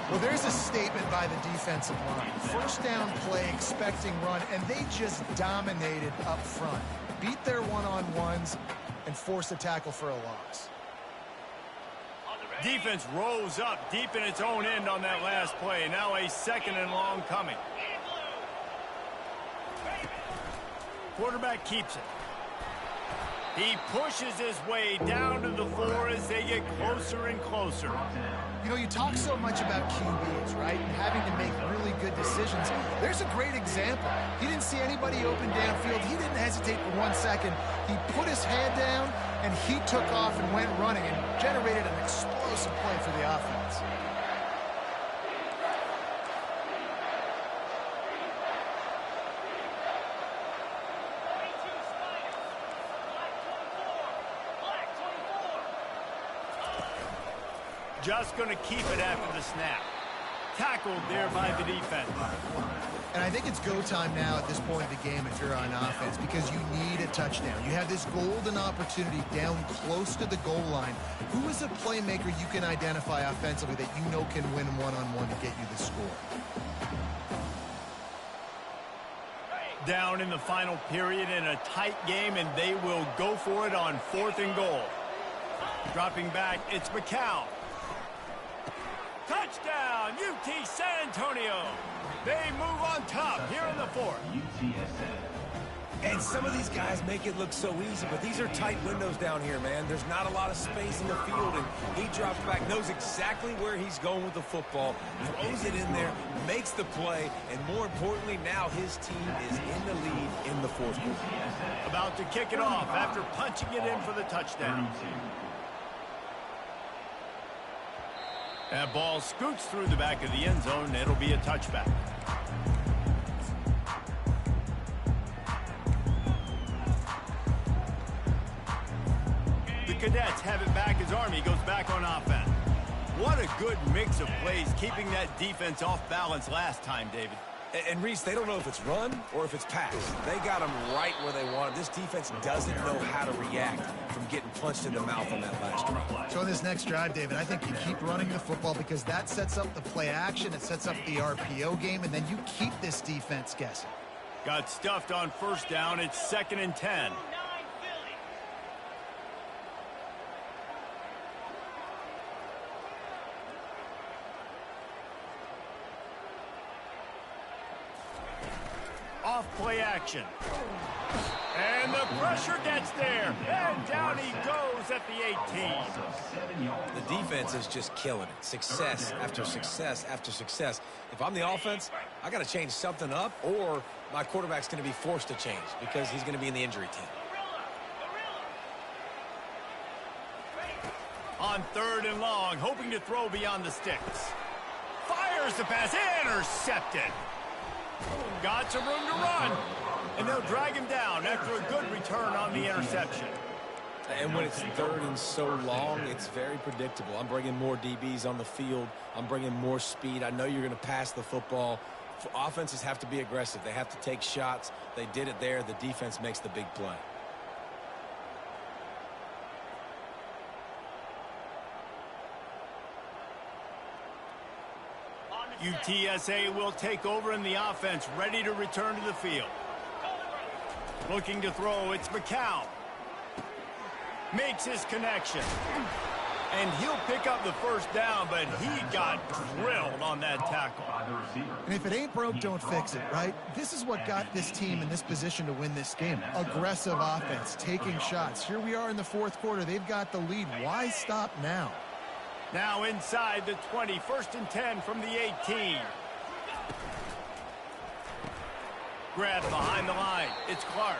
Well, there's a statement by the defensive line. 1st down play, expecting run, and they just dominated up front. Beat their one-on-ones and forced a tackle for a loss. Defense rose up deep in its own end on that last play. Now a 2nd and long coming. Quarterback keeps it. He pushes his way down to the 4 as they get closer and closer. You know, you talk so much about QBs, right, and having to make really good decisions. There's a great example. He didn't see anybody open downfield. He didn't hesitate for 1 second. He put his head down, and he took off and went running and generated an explosive play for the offense. Just going to keep it after the snap. Tackled there by the defense. And I think it's go time now at this point of the game if you're on offense because you need a touchdown. You have this golden opportunity down close to the goal line. Who is a playmaker you can identify offensively that you know can win one-on-one to get you the score? Down in the final period in a tight game, and they will go for it on 4th and goal. Dropping back, it's McCown. Touchdown, UT San Antonio. They move on top here in the 4th. And some of these guys make it look so easy, but these are tight windows down here, man. There's not a lot of space in the field, and he drops back, knows exactly where he's going with the football, throws it in there, makes the play, and more importantly, now his team is in the lead in the 4th quarter. About to kick it off after punching it in for the touchdown. That ball scoots through the back of the end zone, and it'll be a touchback. The Cadets have it back as Army goes back on offense. What a good mix of plays, keeping that defense off balance last time, David. And Reese, they don't know if it's run or if it's pass. They got them right where they want them. This defense doesn't know how to react from getting punched in the mouth on that last drive. So in this next drive, David, I think you keep running the football because that sets up the play action, it sets up the RPO game, and then you keep this defense guessing. Got stuffed on 1st down. It's 2nd and 10. Off play action. And the pressure gets there. And down he goes at the 18. The defense is just killing it. Success after success after success. If I'm the offense, I got to change something up, or my quarterback's going to be forced to change because he's going to be in the injury team. On 3rd and long, hoping to throw beyond the sticks. Fires the pass, intercepted. Got some room to run, and they'll drag him down after a good return on the interception. And when it's 3rd and so long, it's very predictable. I'm bringing more DBs on the field. I'm bringing more speed. I know you're going to pass the football. Offenses have to be aggressive. They have to take shots. They did it there. The defense makes the big play. UTSA will take over in the offense, ready to return to the field. Looking to throw, it's McCown. Makes his connection. And he'll pick up the first down, but he got drilled on that tackle. And if it ain't broke, don't fix it, right? This is what got this team in this position to win this game. Aggressive offense, taking shots. Here we are in the 4th quarter. They've got the lead. Why stop now? Now inside the 20, 1st and 10 from the 18. Grabbed behind the line. It's Clark.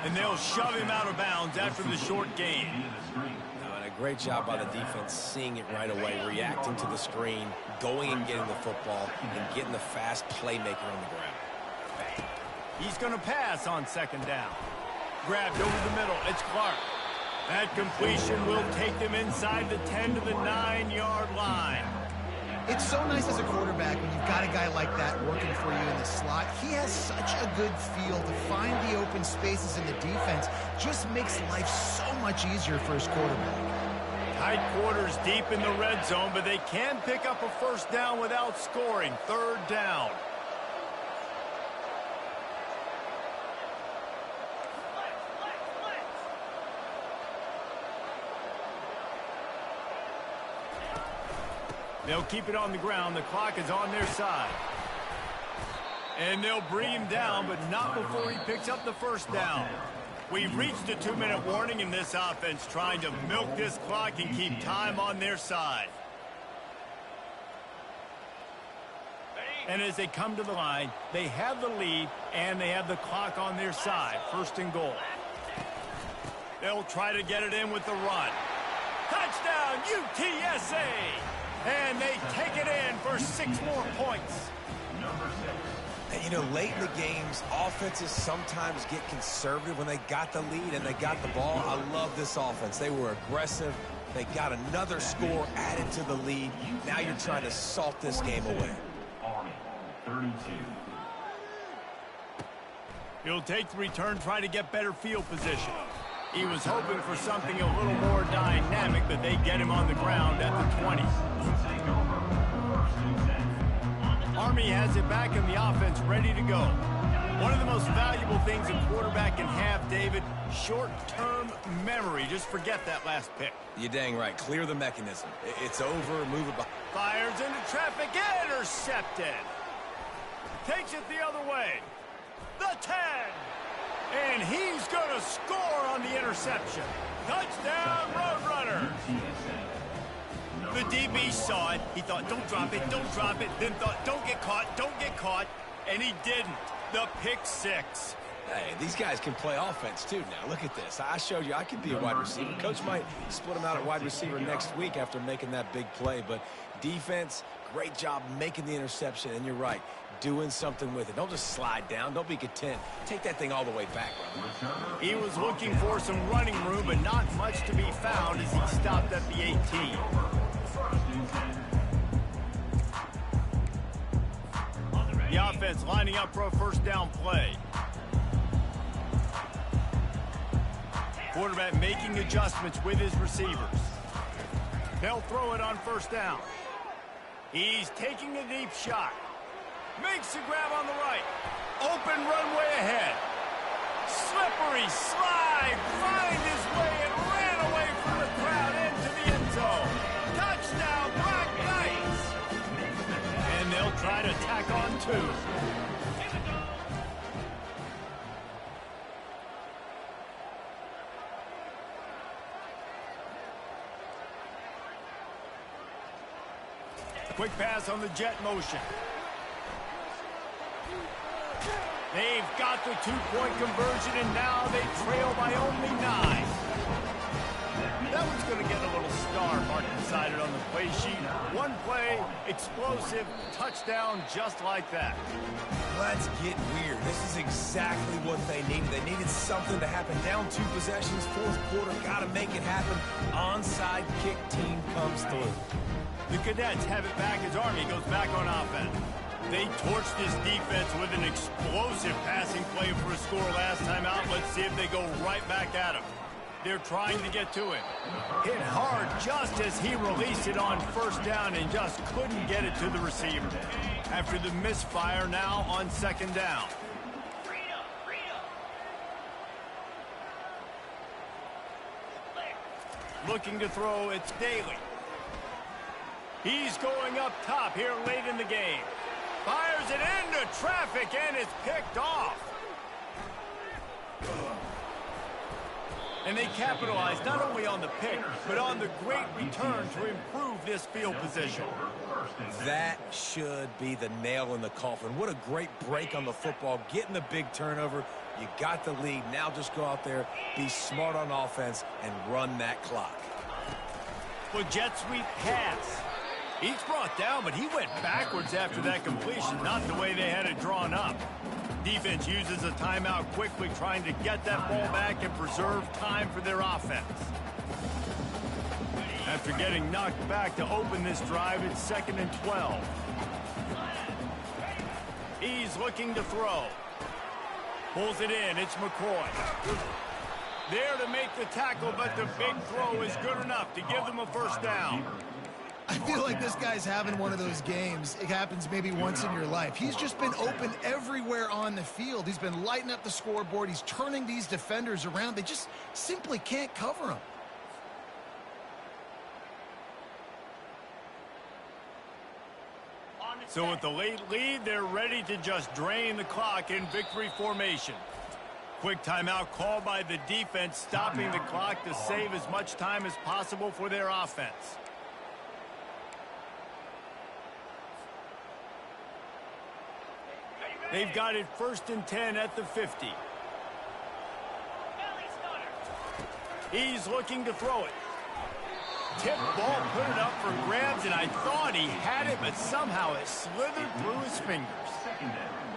And they'll shove him out of bounds after the short gain. And a great job by the defense, seeing it right away, reacting to the screen, going and getting the football, and getting the fast playmaker on the ground. He's going to pass on 2nd down. Grabbed over the middle. It's Clark. That completion will take them inside the 10 to the 9-yard line. It's so nice as a quarterback when you've got a guy like that working for you in the slot. He has such a good feel to find the open spaces in the defense. Just makes life so much easier for his quarterback. Tight quarters deep in the red zone, but they can pick up a 1st down without scoring. 3rd down. They'll keep it on the ground. The clock is on their side. And they'll bring him down, but not before he picks up the 1st down. We've reached a 2-minute warning in this offense, trying to milk this clock and keep time on their side. And as they come to the line, they have the lead and they have the clock on their side. 1st and goal. They'll try to get it in with the run. Touchdown, UTSA! And they take it in for 6 more points. And, you know, late in the games, offenses sometimes get conservative when they got the lead and they got the ball. I love this offense. They were aggressive. They got another score added to the lead. Now you're trying to salt this game away. Army, 32. He'll take the return, try to get better field position. He was hoping for something a little more dynamic, but they get him on the ground at the 20. Army has it back in the offense, ready to go. One of the most valuable things a quarterback can have, David, short-term memory. Just forget that last pick. You're dang right. Clear the mechanism. It's over. Move it behind. Fires into traffic, intercepted. Takes it the other way. The 10. And he's going to score on the interception. Touchdown, Roadrunner. The DB saw it. He thought, don't drop it, don't drop it. Then thought, don't get caught. And he didn't. The pick 6. Hey, these guys can play offense, too, now. Look at this. I showed you I could be a wide receiver. Coach might split him out at wide receiver next week after making that big play. But defense, great job making the interception. And you're right, doing something with it. Don't just slide down. Don't be content. Take that thing all the way back, brother. He was looking for some running room, but not much to be found as he stopped at the 18. The offense lining up for a 1st down play. Quarterback making adjustments with his receivers. They'll throw it on 1st down. He's taking a deep shot. Makes the grab on the right. Open runway ahead. Slippery slide. Find his way and ran away from the crowd into the end zone. Touchdown, Black Knights. And they'll try to tack on 2. Quick pass on the jet motion. They've got the two-point conversion, and now they trail by only 9. That one's going to get a little star marked beside it on the play sheet. One play, explosive, touchdown just like that. Let's get weird. This is exactly what they needed. They needed something to happen. Down 2 possessions, fourth quarter, got to make it happen. Onside kick team comes through. The Cadets have it back as Army goes back on offense. They torched this defense with an explosive passing play for a score last time out. Let's see if they go right back at him. They're trying to get to him. Hit hard just as he released it on first down and just couldn't get it to the receiver. After the misfire, now on second down. Looking to throw, it's Daly. He's going up top here late in the game. Fires it into traffic and it's picked off. And they capitalize not only on the pick, but on the great return to improve this field position. That should be the nail in the coffin. What a great break on the football. Getting the big turnover. You got the lead. Now just go out there, be smart on offense, and run that clock. Well, jet sweep pass. He's brought down, but he went backwards after that completion, not the way they had it drawn up. Defense uses a timeout quickly, trying to get that ball back and preserve time for their offense. After getting knocked back to open this drive, it's 2nd and 12. He's looking to throw. Pulls it in, it's McCoy. There to make the tackle, but the big throw is good enough to give them a first down. I feel like this guy's having one of those games. It happens maybe once in your life. He's just been open everywhere on the field. He's been lighting up the scoreboard. He's turning these defenders around. They just simply can't cover him. So with the late lead, they're ready to just drain the clock in victory formation. Quick timeout called by the defense, stopping the clock to save as much time as possible for their offense. They've got it 1st and 10 at the 50. He's looking to throw it. Tip ball, put it up for grabs, and I thought he had it, but somehow it slithered through his fingers.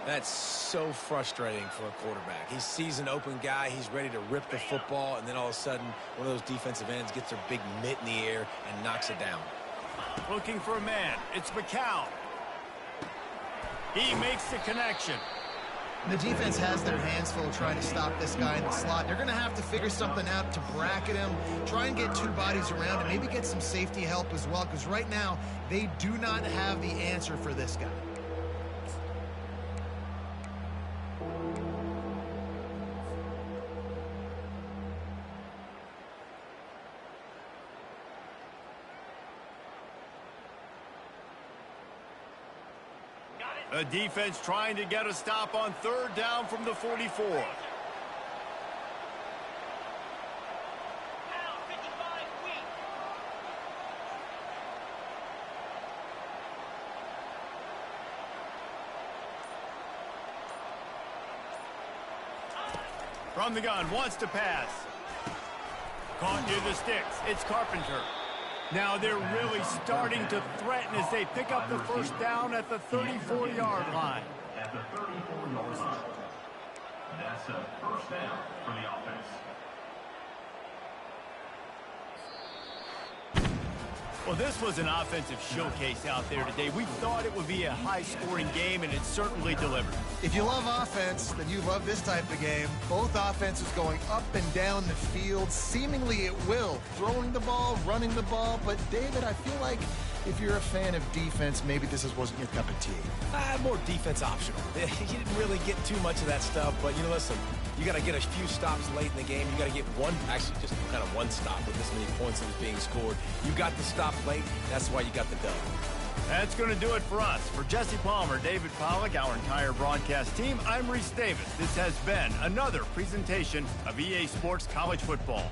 That's so frustrating for a quarterback. He sees an open guy, he's ready to rip the football, and then all of a sudden, one of those defensive ends gets their big mitt in the air and knocks it down. Looking for a man. It's McCown. He makes the connection. The defense has their hands full trying to stop this guy in the slot. They're going to have to figure something out to bracket him, try and get 2 bodies around him, maybe get some safety help as well, because right now they do not have the answer for this guy. A defense trying to get a stop on 3rd down from the 44. From the gun, wants to pass. Caught near the sticks. It's Carpenter. Now they're really starting to threaten as they pick up the first down at the 34-yard line. At the 34-yard line. That's a first down for the offense. Well, this was an offensive showcase out there today. We thought it would be a high-scoring game, and it certainly delivered. If you love offense, then you love this type of game. Both offenses going up and down the field, seemingly at will. Throwing the ball, running the ball. But, David, I feel like if you're a fan of defense, maybe this wasn't your cup of tea. More defense optional. You didn't really get too much of that stuff, but, you know, listen, you got to get a few stops late in the game. You got to get actually just kind of one stop with this many points that was being scored. You got the stop late. That's why you got the dub. That's going to do it for us. For Jesse Palmer, David Pollack, our entire broadcast team, I'm Reese Davis. This has been another presentation of EA Sports College Football.